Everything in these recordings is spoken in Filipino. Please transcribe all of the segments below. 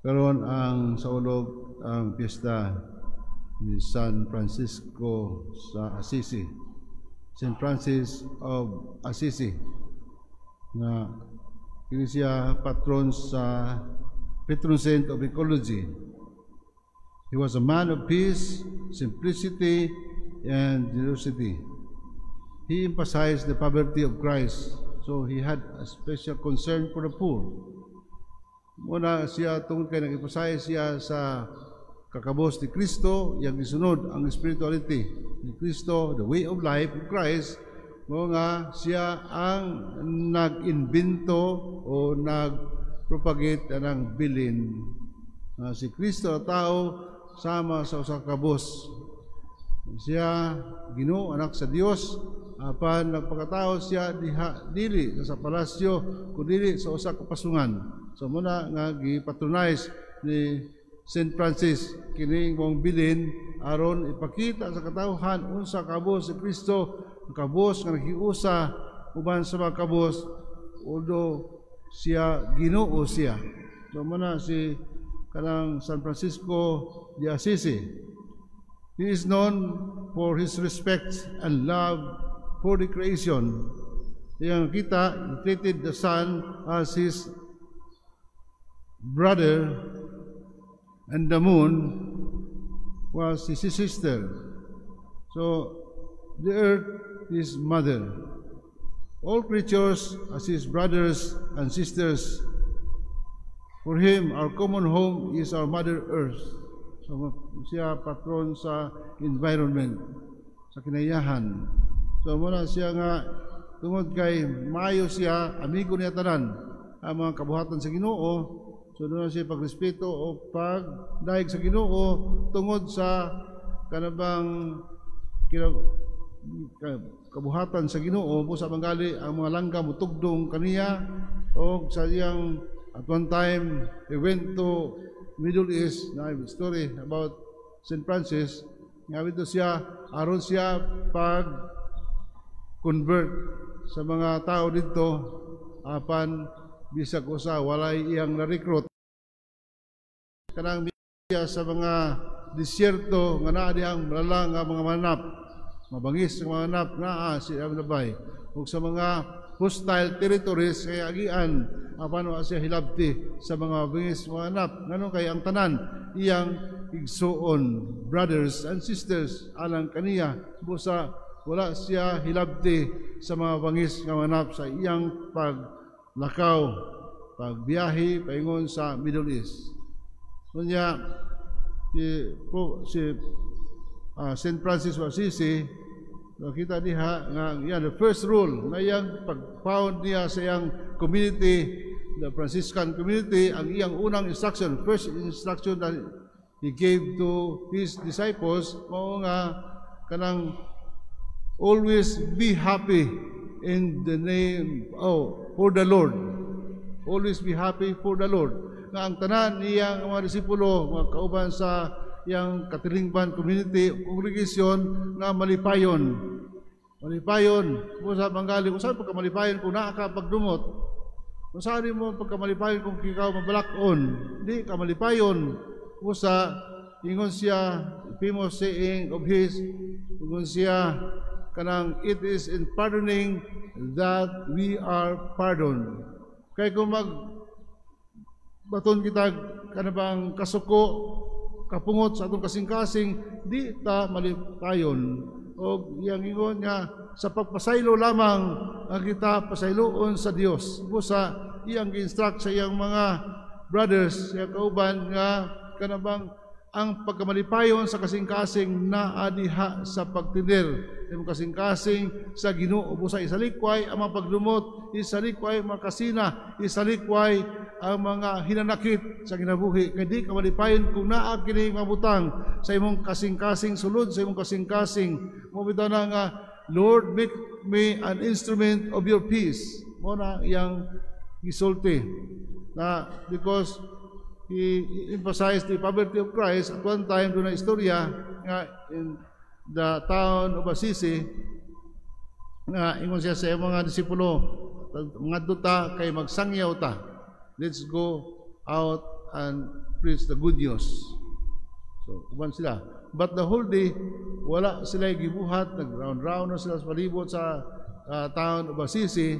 Karon ang sa ulog ang piyesta ni San Francisco sa Assisi, St. Francis of Assisi, na kini siya patron sa patron saint of ecology. He was a man of peace, simplicity, and generosity. He emphasized the poverty of Christ, so he had a special concern for the poor. Muna siya tungkol kay nag-emphasize siya sa kakabos ni Kristo, yang gisunod ang spirituality ni Kristo, the way of life of Christ. Mo nga siya ang nag-invento o nag-propagate ng bilin. Si Kristo na tao sama sa usa ka kabos. Siya Ginoo, anak sa Dios, apan nagpakatao siya dili sa palasyo kundi sa usa ka pasungan. So muna nga gipatronize ni St. Francis kining mong bilin aron ipakita sa katawhan unsa kabos si Kristo, kabos nga nakiusa uban sa mga kabos, although siya Ginoo siya. So muna si kanang San Francisco de Assisi. He is known for his respect and love for the creation. Yang kita, he treated the sun as his brother, and the moon was his sister. So the earth is mother. All creatures as his brothers and sisters. For him, our common home is our Mother Earth. So siya patron sa environment, sa kinayahan. So muna siya nga tungod kay maayo siya, amigo niya tanan ang mga kabuhatan sa Ginoo. So doon siya pagrespeto o pagdaig sa Ginoo tungod sa kanabang kabuhatan sa Ginoo. Busa manggali ang mga langgam mutugdong kaniya, o sa iyang at one time he went to Middle East. Na story about St. Francis. Nga siya aron siya pag convert sa mga tao dito, apan bisag usa walay iyang na-recruit kanang siya sa mga disyerto nga naa diyang malala nga mga manap, mabangis nga mga manap naa siya nabay, ug sa mga hostile territories kay agian apan wa siya hilabti sa mga bangis mga manap. Ngano kay ang tanan iyang igsuon, brothers and sisters alang kaniya, busa wala siya hilabti sa mga bangis nga manap sa iyang paglakaw, pagbiyahe paingon sa Middle East. Kunya si St. Francis of Assisi, nakita diha nga yan, the first rule na iyang pag-found niya sa iyang community, the Franciscan community, ang iyang unang instruction, first instruction that he gave to his disciples, mao nga kanang always be happy in the name for the Lord. Always be happy for the Lord. Nga ang tanan niyang mga disipulo, mga kauban sa iyang katilingban community, congregation, nga malipayon. Malipayon, kung sa panggali, kung saan pagkamalipayon kung naa ka pagdumot, kung saan mo pagkamalipayon kung ikaw mabalakon, hindi ka malipayon. Kung sa ingon siya, famous saying of his, ingon siya, kanang it is in pardoning that we are pardoned. Kaya kung baton kita kanabang kasuko, kapungot sa atong kasing-kasing, di ta malipayon. O iyang ingon nga, sa pagpasaylo lamang ang kita pasayloon sa Dios. Busa iyang gi-instruct sa iyang mga brothers, iyang kauban nga kanabang ang pagkamalipayon sa kasing-kasing naa diha sa pagtindir. Ang kasing-kasing sa Ginoo, busa isalikway ang mga pagdumot, isalikway ang mga kasina, isalikway ang mga hinanakit sa kinabuhi. Kaya di ka malipayon kung naa kini mabutang sa imong kasing-kasing sulod, sa imong kasing-kasing. Mabitaw na nga, Lord, make me an instrument of your peace. Muna iyang gisulti na because he emphasized the poverty of Christ. At one time, doon na istorya nga in the town of Assisi, nga ingon siya sa mga disipulo, mga duta kay magsangyaw ta. Let's go out and preach the good news. So, uban sila. But the whole day, wala sila gibuhat, nag-round-round na sila sa palibot sa town of Assisi,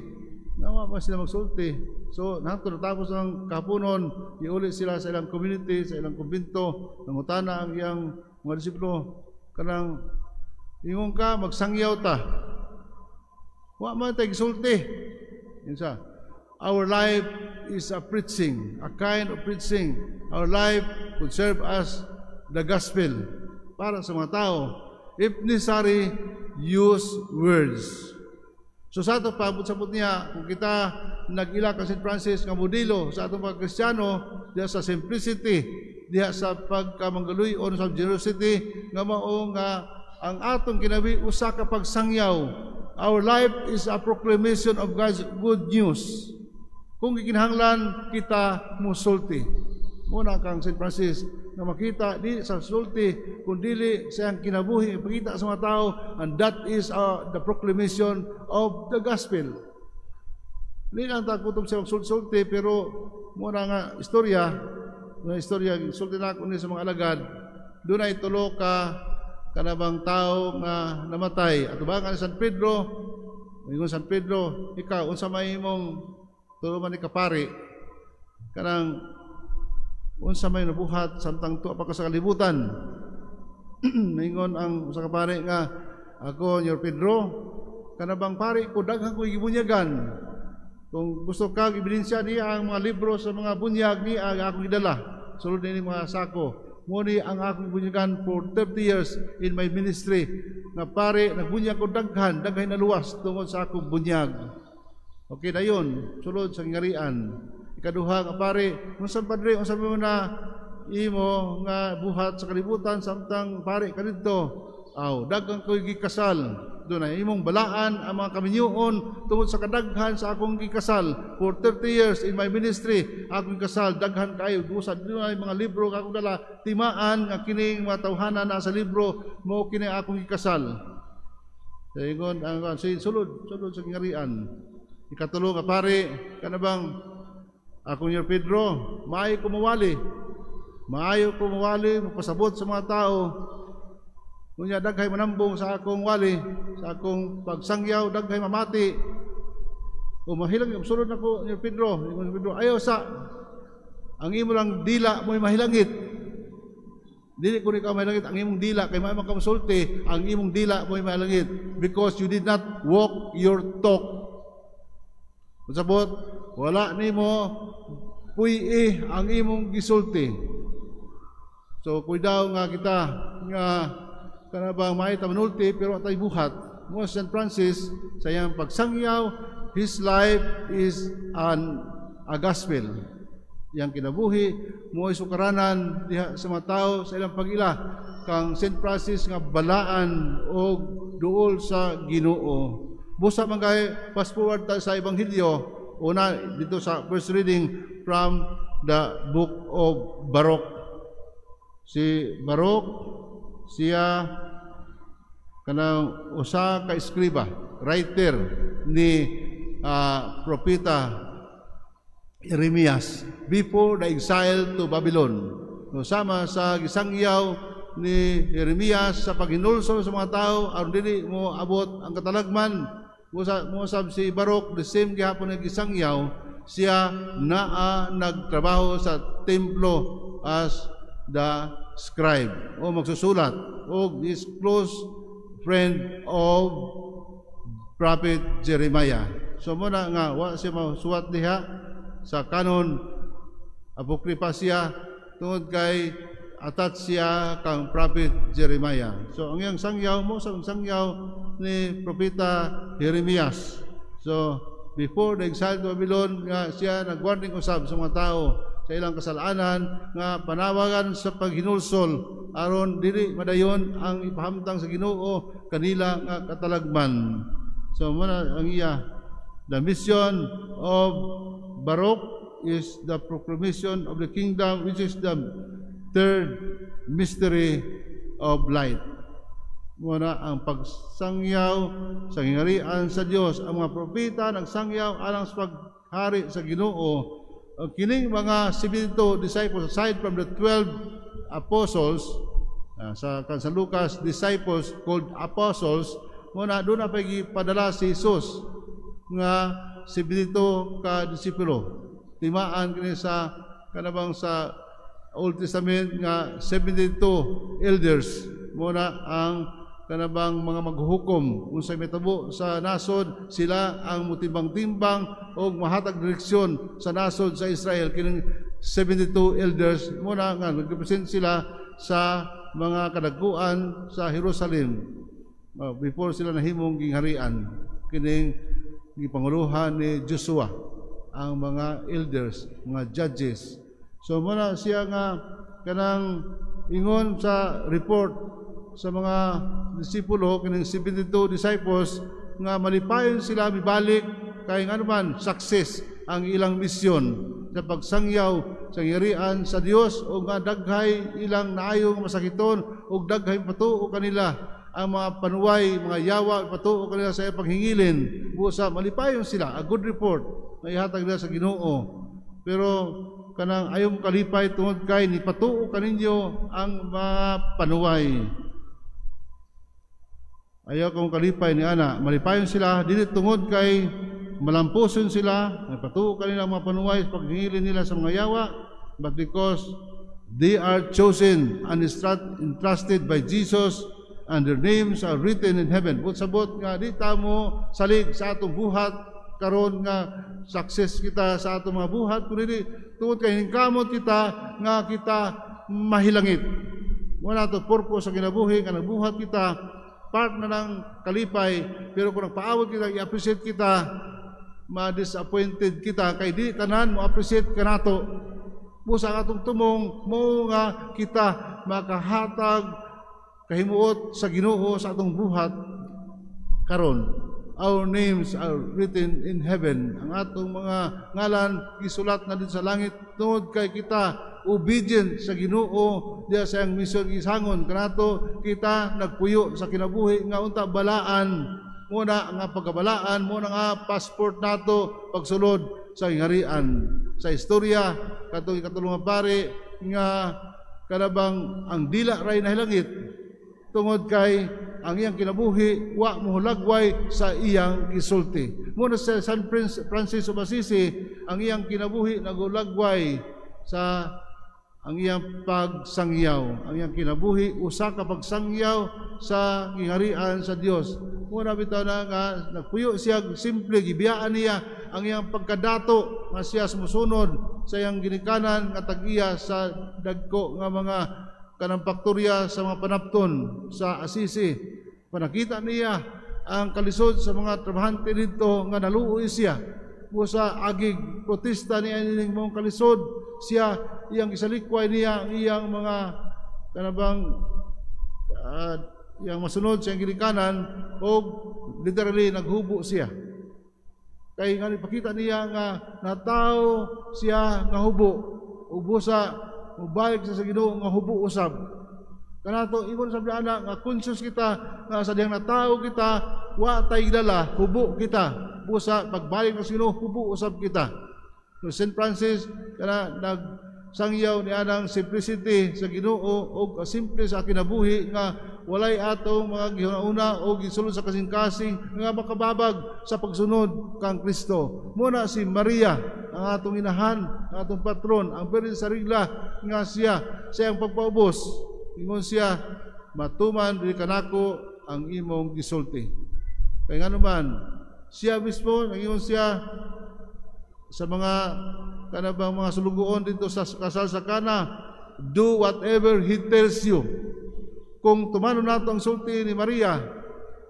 nawa pa sila magsulti. So, natapos ng kapunon, iulit sila sa ilang community, sa ilang kumbinto, nangutana ang iyang mga disipulo, kanang, ingon ka, magsangyaw ta. Wa man tayo gisulti. Insa, our life is a preaching, a kind of preaching. Our life could serve as the gospel para sa mga tao. If necessary, use words. So sa ato pabot-sabot niya, kung kita nag-ila ka St. Francis nga modelo sa atong pagkristyano, diha sa simplicity, diha sa pagkamanggaluyon sa generosity, nga mao nga ang atong kinabi usa ka pagsangyaw. Our life is a proclamation of God's good news. Kung gikinahanglan kita musulti. Muna kang St. Francis na makita di sa sulti kung dili siyang kinabuhi ipakita sa mga tao, and that is the proclamation of the gospel. Hindi lang takutob siya magsulti, pero muna nga istorya sulti na ako ni sa mga alagad, doon ay tulo ka kanabang tao nga namatay. At ubangan ni San Pedro, ingon San Pedro, ikaw, unsa may imong tuluman ni kapari, kanang unsa may nabuhat samtang tuwa pa ka sa kalibutan. Ingon ang usa ka pari nga, ako, Your Pedro, kanabang pari ko, daghang ko gibunyagan. Kung gusto ka, ebidensya niya ang mga libro sa mga bunyag niya, ang akong gidala. Sulod ni mga sako. Muni ang akong bunyagan for 30 years in my ministry. Na pare, nagbunyag ko daghan na luwas tungod sa akong bunyag. Okay na yun, sulod sa ngarian. Ikaduha, nga pare, unsan padre, unsan mo na imo nga buhat sa kalibutan, samtang pare ka dito, daghang ko'y gikasal. Doon na imong balaan ang mga kaminyuon tungod sa kadaghan sa akong gikasal. For 30 years in my ministry, akong kasal, daghan kayo. Dusad doon ay mga libro akong dala, timaan nga kining mga tawhana na sa libro, mo kining akong gikasal. So, ingon, sulod sa ngarian. Ikatulo nga pare, kanabang akong Your Pedro, maayo ko mawali, magpasabot sa mga tao. Kunya daghay manambong sa akong wali, sa akong pagsangyaw, daghay mamati. O mahilang, sunod na ko, Your Pedro, ayaw sa, ang imo lang dila mo'y mahilangit. Dili ko ni ka mahilangit, ang imong dila, kay maamang kamusulti, ang imong dila mo'y mahilangit, because you did not walk your talk. Masabot, wala ni mo, puyi ang imong gisulti. So, kuidaw nga kita, nga, kanabang maita manulti pero atay buhat mo St. Francis sa iyang pagsangyaw, his life is a gospel. Yang kinabuhi mo isukaranan diha sa mga tao sa ilang pag-ila kang St. Francis nga balaan o duol sa Ginoo. Busa man kay fast forward ta sa ebanghelyo, una dito sa first reading from the book of Baruch. Si Baruch siya kanang usa ka eskriba, writer ni propeta Jeremias before the exile to Babylon. No, sama sa gisangyaw ni Jeremias sa paghinulsol sa mga tao aron dili mo abot ang katalagman. Musab si Baruch, the same gihapon nga gisangyaw, siya naa nagtrabaho sa templo as the scribe o magsusulat o is close friend of prophet Jeremiah. So muna nga wa siya masuwat diha sa kanon apokripa siya tungod kay atat siya kang prophet Jeremiah. So ang iyang sangyaw mo sa sangyaw ni propeta Jeremias. So before the exile to Babylon nga siya nagwarning usab sa mga tao sa ilang kasalanan nga panawagan sa paghinulsol aron dili madayon ang ipahamtang sa Ginoo kanila nga katalagman. So muna ang iya, the mission of Baruch is the proclamation of the kingdom, which is the third mystery of light. Muna ang pagsangyaw sa gingarian sa Dios. Ang mga propeta nagsangyaw alang sa paghari sa Ginoo kining mga 72 disciples, aside from the 12 apostles, sa Lucas, disciples called apostles, muna doon na padala si Jesus nga 72 ka disipulo. Timaan kini sa kanabang sa Old Testament nga 72 elders muna ang kanabang mga maghuhukom unsay mitabo sa nasod, sila ang mutimbang-timbang o mahatag direksyon sa nasod sa Israel. Kining 72 elders muna nga nagrepresent sila sa mga kadagkuan sa Jerusalem before sila nahimong gingharian. Kining gipanguluhan ni Joshua ang mga elders, mga judges. So muna siya nga kanang ingon sa report sa mga disipulo, kining 72 disciples, nga malipayon sila mibalik kay nga naman success ang ilang misyon sa pagsangyaw sa ngirian sa Dios o nga daghay ilang naayong masakiton o daghay patuo kanila ang mga panuway, mga yawa, patuo kanila sa paghingilin. Busa malipayon sila, a good report na ihatag nila sa Ginoo. Pero kanang ayong kalipay tungod kay ni patuo kaninyo ang mga panuway. Ayaw kong kalipay ni ana, malipayon sila, dili tungod kay malampuson sila, patuo kanila ang mga panuway, paghingilin nila sa mga yawa, but because they are chosen and entrusted by Jesus, and their names are written in heaven. But sabot nga, di tamo salig sa atong buhat, karon nga success kita sa atong mga buhat, kundi tungod kay hingkamot kita, nga kita mahilangit. Wala to purpose sa kinabuhi, nga nagbuhat kita, part na ng kalipay, pero kung nagpaawag kita, i-appreciate kita, ma-disappointed kita, kay di tanan mo appreciate ka nato. Busa nga itong tumong, mo nga kita makahatag kahimuot sa Ginoo sa atong buhat karon. Our names are written in heaven. Ang atong mga ngalan gisulat na din sa langit tungod kay kita obedient sa Ginoo diya sa iyang misyon gisangon kanato kita nagpuyo sa kinabuhi nga unta balaan muna nga pagkabalaan muna nga passport nato pagsulod sa ingarian sa istorya katong ikatulong nga pare nga kanabang ang dila ray nahilangit tungod kay ang iyang kinabuhi wa mohulagway sa iyang gisulti. Muna sa San Francis of Assisi ang iyang kinabuhi nagulagway sa ang iyang pagsangyaw, ang iyang kinabuhi usa ka pagsangyaw sa gingarian sa Dios. Muna bitaw na nga nagpuyo siya simple gibiyaan niya ang iyang pagkadato nga siya sumusunod sa iyang ginikanan nga tag-iya sa dagko nga mga kanang paktorya sa mga panapton sa Assisi. Panakita niya ang kalisod sa mga trabahante dito nga naluoy siya. Busa agig protesta niya ining mga kalisod siya iyang isalikway niya ang iyang mga kanabang iyang masunod sa iyang ginikanan o literally naghubo siya. Kay nga ipakita niya nga nataw siya nga hubo o busa mubalik sa Ginoo nga hubo usab. Kanato ingon sa ana nga conscious kita nga sa diyang natao kita wa tay gilala hubo kita. Busa pagbalik sa Ginoo hubo usab kita. So St. Francis kana nagsangyaw ni anang simplicity sa Ginoo og simple sa kinabuhi nga walay atong mga gihuna o gisulod sa kasing-kasing nga makababag sa pagsunod kang Kristo. Muna si Maria ang atong inahan, ang atong patron, ang Birhen sa Regla nga siya ang pagpaubos. Ingon siya, matuman dili kanako ang imong gisulti. Kay nga naman, siya mismo, ingon siya sa mga kanabang mga sulugoon dito sa kasal sa Kana, do whatever He tells you. Kung tumano nato ang sulti ni Maria,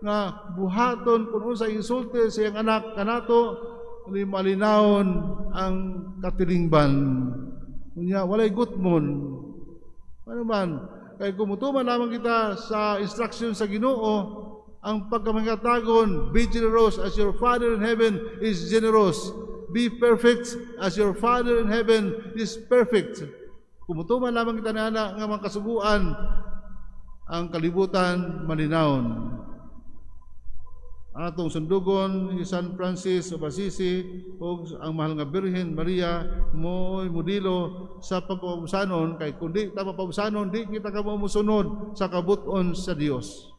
nga buhaton kung unsay insulti sa iyang anak kanato, ni malinawon ang katilingban. Unya walay gutmon. Ano man, kay kumutuman lamang kita sa instruction sa Ginoo, ang pagkamangatagon, be generous as your Father in heaven is generous. Be perfect as your Father in heaven is perfect. Kumutuman lamang kita na nga mga kasuguan, ang kalibutan malinawon. atong sundugon si San Francis of Assisi ug ang mahal nga Birhen Maria mo'y modelo sa pagpapabusanon, kay kundi ta papabusanon di kita ka mosunod sa kabut-on sa Dios.